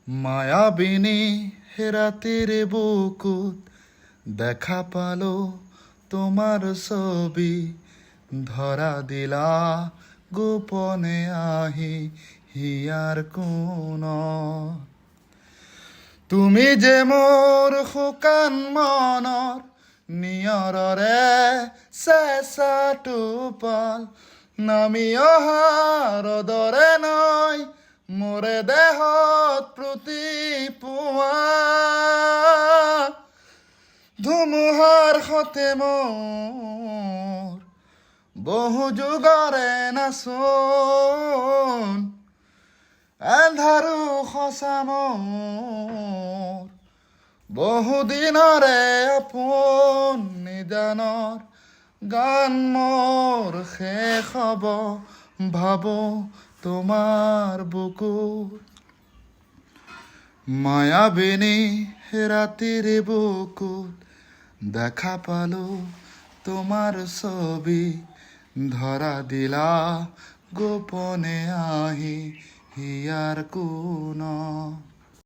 মায়াবিনী রাতের বুকুত দেখা পালো তোমার ছবি, ধরা দিলা গোপনে আহি হিয়ার কোন। তুমি যে মোর শুকান মনৰ নিয়ৰৰে চেঁচা টোপাল, নামি অহাৰ দৰে নয় মোৰে দেহত প্ৰতিপুৱা। ধুমুহাৰ সতে মোৰ বহু যুগৰে নাচোন, এন্ধাৰো সঁচা মোৰ বহুদিনৰে আপোন। নিদানৰ গান মোৰ শেষ হ'ব ভাবো তোমাৰ বুকুত। মায়াবিনী ৰাতিৰ বুকুত দেখা পালো তোমার ছবি, ধরা দিলা গোপনে আহি হিয়ার কোন।